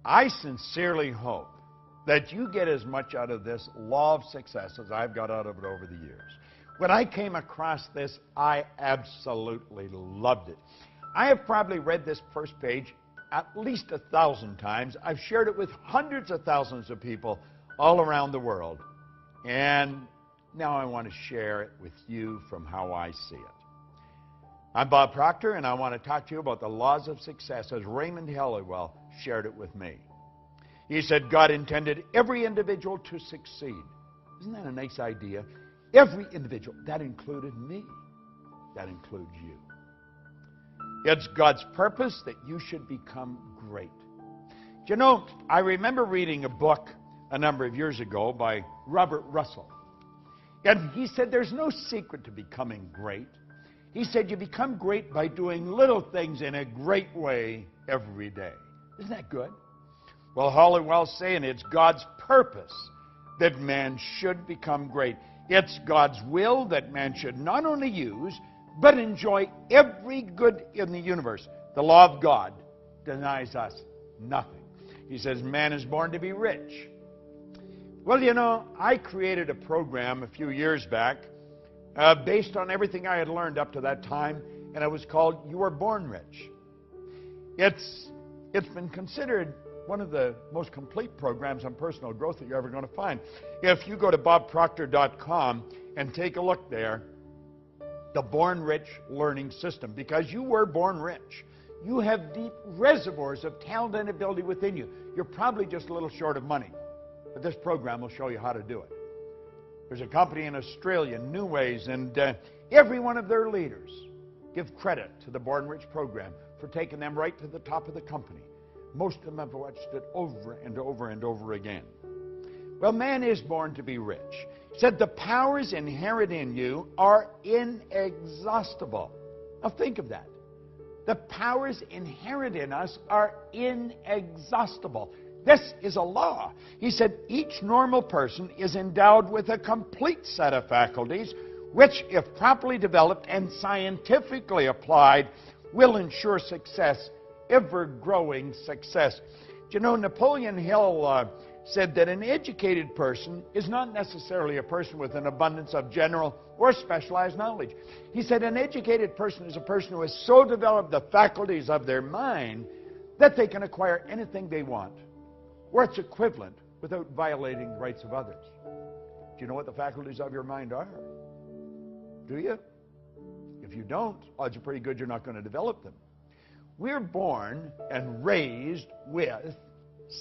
I sincerely hope that you get as much out of this law of success as I've got out of it over the years. When I came across this, I absolutely loved it. I have probably read this first page at least 1,000 times. I've shared it with hundreds of thousands of people all around the world. And now I want to share it with you from how I see it. I'm Bob Proctor, and I want to talk to you about the laws of success as Raymond Halliwell shared it with me. He said God intended every individual to succeed. Isn't that a nice idea? Every individual. That included me. That includes you. It's God's purpose that you should become great. Do you know, I remember reading a book a number of years ago by Robert Russell. And he said there's no secret to becoming great. He said you become great by doing little things in a great way every day. Isn't that good? Well, Halliwell's saying it's God's purpose that man should become great. It's God's will that man should not only use, but enjoy every good in the universe. The law of God denies us nothing. He says man is born to be rich. Well, you know, I created a program a few years back based on everything I had learned up to that time, and it was called You Were Born Rich. It's been considered one of the most complete programs on personal growth that you're ever going to find. If you go to bobproctor.com and take a look there, the Born Rich Learning System, because you were born rich. You have deep reservoirs of talent and ability within you. You're probably just a little short of money, but this program will show you how to do it. There's a company in Australia, New Ways, and every one of their leaders give credit to the Born Rich program for taking them right to the top of the company. Most of them have watched it over and over and over again. Well, man is born to be rich. He said the powers inherent in you are inexhaustible. Now think of that. The powers inherent in us are inexhaustible. This is a law. He said each normal person is endowed with a complete set of faculties which, if properly developed and scientifically applied, will ensure success, ever-growing success. Do you know, Napoleon Hill said that an educated person is not necessarily a person with an abundance of general or specialized knowledge. He said an educated person is a person who has so developed the faculties of their mind that they can acquire anything they want, or its equivalent, without violating the rights of others. Do you know what the faculties of your mind are? Do you? If you don't, odds are pretty good you're not going to develop them. We're born and raised with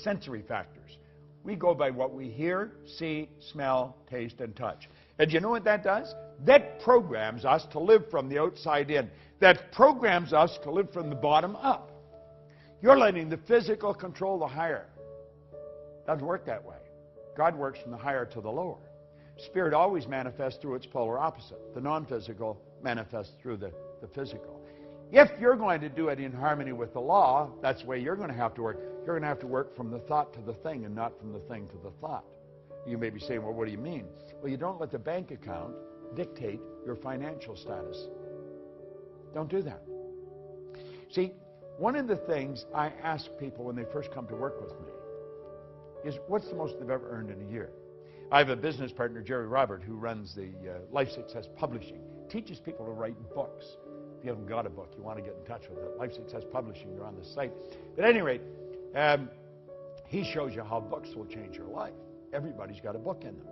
sensory factors. We go by what we hear, see, smell, taste, and touch. And you know what that does? That programs us to live from the outside in. That programs us to live from the bottom up. You're letting the physical control the higher. Doesn't work that way. God works from the higher to the lower. Spirit always manifests through its polar opposite. The non-physical manifests through the physical. If you're going to do it in harmony with the law, that's the way you're going to have to work. You're going to have to work from the thought to the thing and not from the thing to the thought. You may be saying, well, what do you mean? Well, you don't let the bank account dictate your financial status. Don't do that. See, one of the things I ask people when they first come to work with me is, what's the most they've ever earned in a year? I have a business partner, Jerry Robert, who runs the Life Success Publishing. Teaches people to write books. If you haven't got a book, you want to get in touch with it. Life Success Publishing, they're on the site. But at any rate, he shows you how books will change your life. Everybody's got a book in them.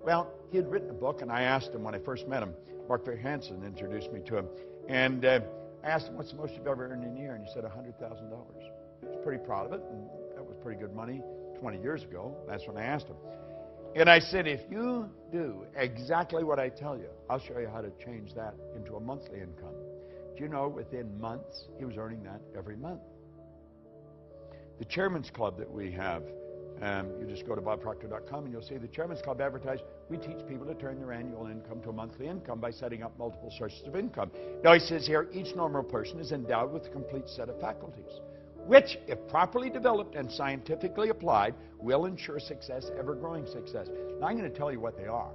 Well, he had written a book, and I asked him when I first met him. Mark Hansen introduced me to him. And I asked him, what's the most you've ever earned in a year? And he said, $100,000. He was pretty proud of it, and that was pretty good money 20 years ago. That's when I asked him. And I said, if you do exactly what I tell you, I'll show you how to change that into a monthly income. Do you know, within months, he was earning that every month. The Chairman's Club that we have, you just go to bobproctor.com and you'll see the Chairman's Club advertised. We teach people to turn their annual income to a monthly income by setting up multiple sources of income. Now, he says here, each normal person is endowed with a complete set of faculties, which, if properly developed and scientifically applied, will ensure success, ever-growing success. Now, I'm going to tell you what they are.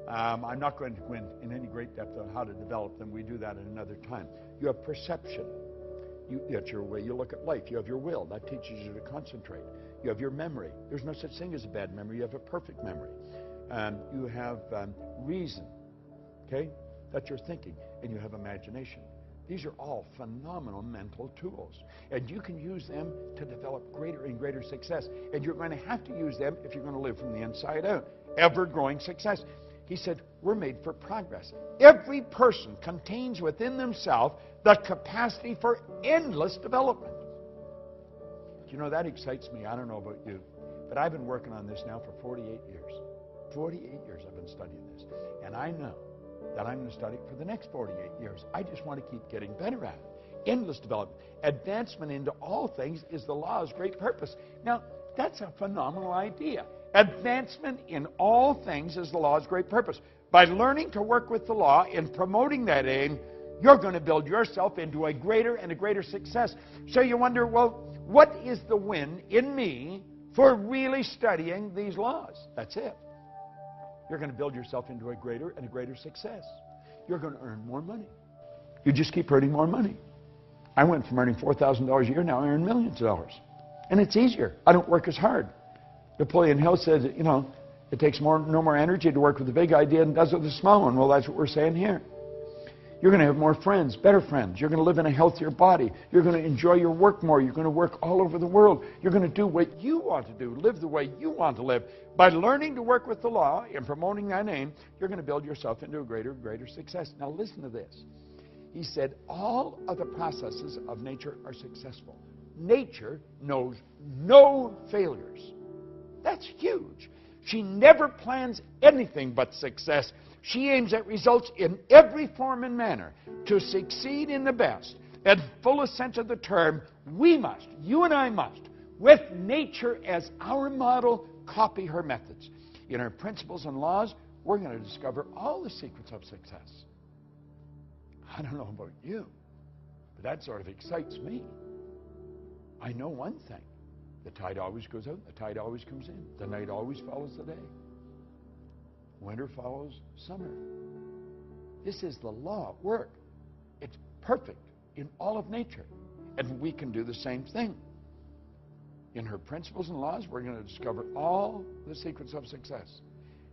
I'm not going to go in any great depth on how to develop them. We do that at another time. You have perception. That's your way you look at life. You have your will. That teaches you to concentrate. You have your memory. There's no such thing as a bad memory. You have a perfect memory. You have reason. Okay? That's your thinking. And you have imagination. These are all phenomenal mental tools. And you can use them to develop greater and greater success. And you're going to have to use them if you're going to live from the inside out. Ever-growing success. He said, we're made for progress. Every person contains within themselves the capacity for endless development. You know, that excites me. I don't know about you, but I've been working on this now for 48 years. 48 years I've been studying this. And I know that I'm going to study it for the next 48 years. I just want to keep getting better at it. Endless development. Advancement into all things is the law's great purpose. Now, that's a phenomenal idea. Advancement in all things is the law's great purpose. By learning to work with the law and promoting that aim, you're going to build yourself into a greater and a greater success. So you wonder, well, what is the win in me for really studying these laws? That's it. You're going to build yourself into a greater and a greater success. You're going to earn more money. You just keep earning more money. I went from earning $4,000 a year, now I earn millions of dollars. And it's easier. I don't work as hard. Napoleon Hill said, you know, it takes no more energy to work with the big idea than it does with the small one. Well, that's what we're saying here. You're going to have more friends, better friends. You're going to live in a healthier body. You're going to enjoy your work more. You're going to work all over the world. You're going to do what you want to do, live the way you want to live. By learning to work with the law and promoting that aim, you're going to build yourself into a greater, greater success. Now listen to this. He said, all of the processes of nature are successful. Nature knows no failures. That's huge. She never plans anything but success. She aims at results in every form and manner. To succeed in the best and fullest sense of the term, we must, you and I must, with nature as our model, copy her methods. In her principles and laws, we're going to discover all the secrets of success. I don't know about you, but that sort of excites me. I know one thing. The tide always goes out, the tide always comes in. The night always follows the day. Winter follows summer. This is the law at work. It's perfect in all of nature. And we can do the same thing. In her principles and laws, we're going to discover all the secrets of success.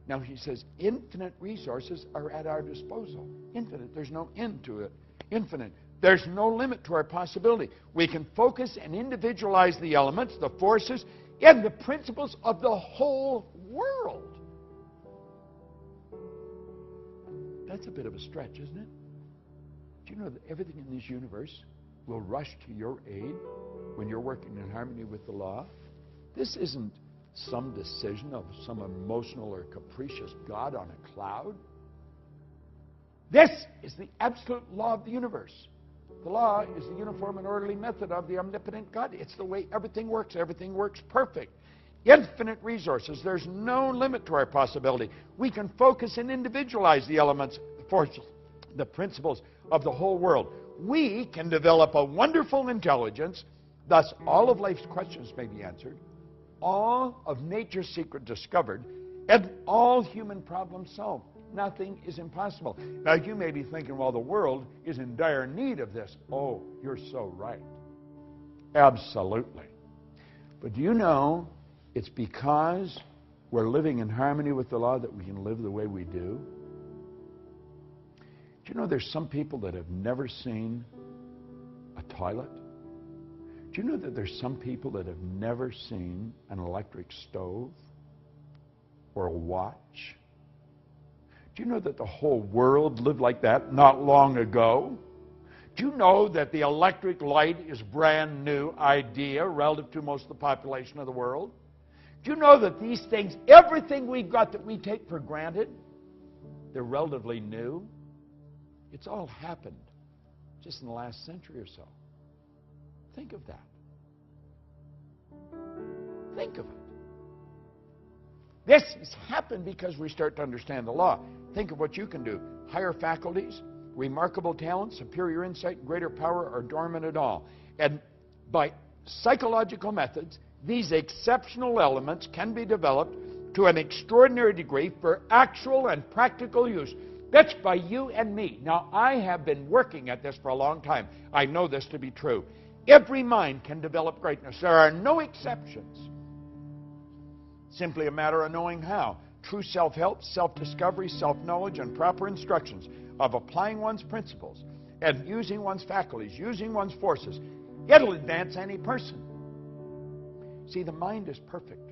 Now, he says, infinite resources are at our disposal. Infinite. There's no end to it. Infinite. There's no limit to our possibility. We can focus and individualize the elements, the forces, and the principles of the whole world. That's a bit of a stretch, isn't it? Do you know that everything in this universe will rush to your aid when you're working in harmony with the law? This isn't some decision of some emotional or capricious God on a cloud. This is the absolute law of the universe. The law is the uniform and orderly method of the omnipotent God. It's the way everything works. Everything works perfect. Infinite resources. There's no limit to our possibility. We can focus and individualize the elements, the forces, the principles of the whole world. We can develop a wonderful intelligence. Thus, all of life's questions may be answered, all of nature's secret discovered, and all human problems solved. Nothing is impossible. Now, you may be thinking, well, the world is in dire need of this. Oh, you're so right. Absolutely. But do you know, it's because we're living in harmony with the law that we can live the way we do? Do you know there's some people that have never seen a toilet? Do you know that there's some people that have never seen an electric stove or a watch? Do you know that the whole world lived like that not long ago? Do you know that the electric light is a brand new idea relative to most of the population of the world? Do you know that these things, everything we've got that we take for granted, they're relatively new? It's all happened just in the last century or so. Think of that. Think of it. This has happened because we start to understand the law. Think of what you can do. Higher faculties, remarkable talent, superior insight, greater power are dormant at all. And by psychological methods, these exceptional elements can be developed to an extraordinary degree for actual and practical use. That's by you and me. Now, I have been working at this for a long time. I know this to be true. Every mind can develop greatness. There are no exceptions. Simply a matter of knowing how. True self-help, self-discovery, self-knowledge, and proper instructions of applying one's principles and using one's faculties, using one's forces. It'll advance any person. See, the mind is perfect.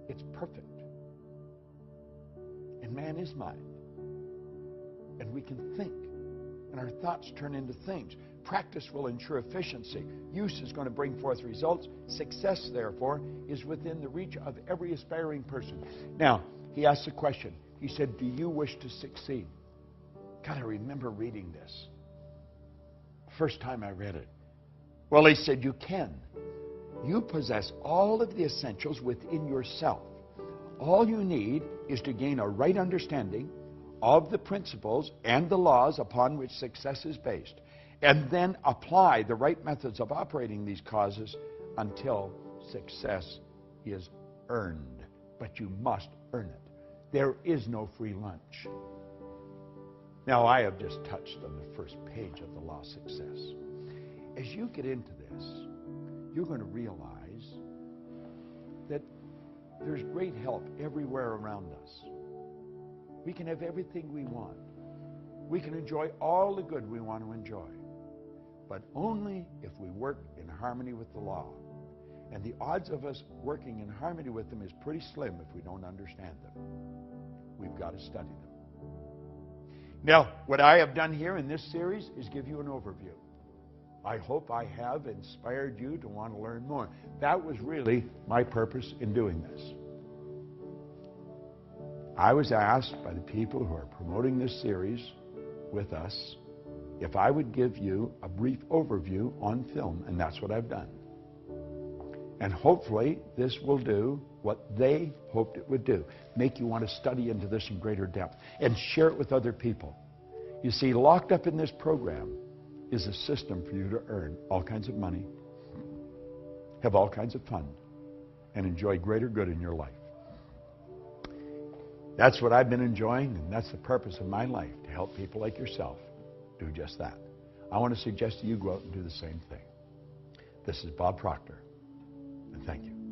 It's perfect. And man is mind. And we can think. And our thoughts turn into things. Practice will ensure efficiency. Use is going to bring forth results. Success, therefore, is within the reach of every aspiring person. Now, he asked a question. He said, do you wish to succeed? God, I remember reading this. First time I read it. Well, he said, you can. You possess all of the essentials within yourself. All you need is to gain a right understanding of the principles and the laws upon which success is based, and then apply the right methods of operating these causes until success is earned. But you must earn it. There is no free lunch. Now, I have just touched on the first page of the law of success. As you get into this, you're going to realize that there's great help everywhere around us. We can have everything we want. We can enjoy all the good we want to enjoy, but only if we work in harmony with the law. And the odds of us working in harmony with them is pretty slim if we don't understand them. We've got to study them. Now, what I have done here in this series is give you an overview. I hope I have inspired you to want to learn more. That was really my purpose in doing this. I was asked by the people who are promoting this series with us if I would give you a brief overview on film, and that's what I've done. And hopefully this will do what they hoped it would do, make you want to study into this in greater depth and share it with other people. You see, locked up in this program is a system for you to earn all kinds of money, have all kinds of fun, and enjoy greater good in your life. That's what I've been enjoying, and that's the purpose of my life, to help people like yourself do just that. I want to suggest to you go out and do the same thing. This is Bob Proctor, and thank you.